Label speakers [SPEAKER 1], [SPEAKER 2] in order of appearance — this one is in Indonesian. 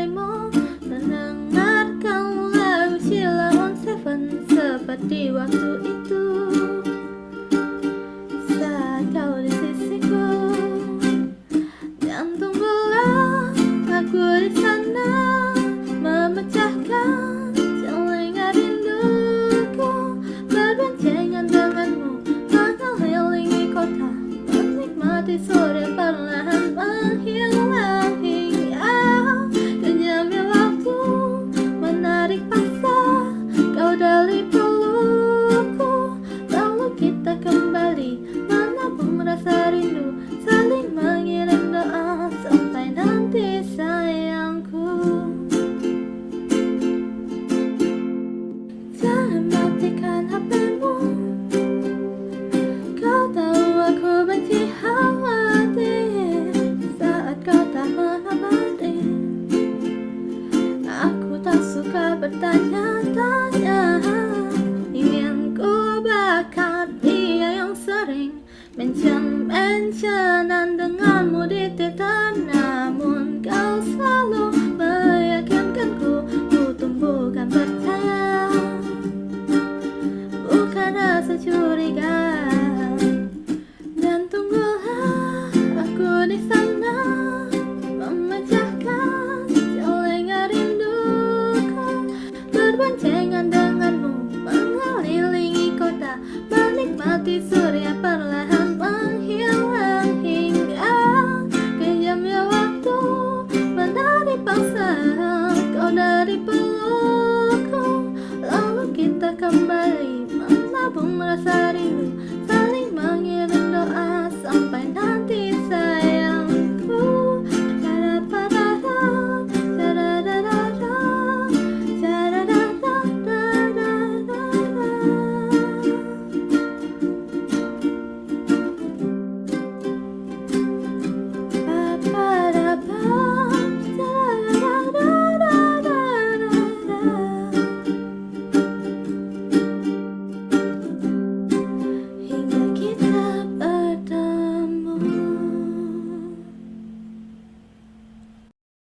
[SPEAKER 1] darimu, mendengarkan lagu Sheila on Seven seperti waktu itu. Saat kau di sisiku, jantung bola, aku di sana, memecahkan telinga rinduku, berboncengan denganmu, mengelilingi kota, menikmati sore perlahan menghilang hingga kejamnya waktu menarik paksa kau dari pelukku, lalu kita kembali menabung rasa rindu, saling mengirim doa sampai nanti sayangku. Jangan matikan HP-mu, kau tahu aku benci khawatir saat kau tak menabari. Aku tak suka bertanya-tanya, ingin ku bakar dia yang sering mencem-mencem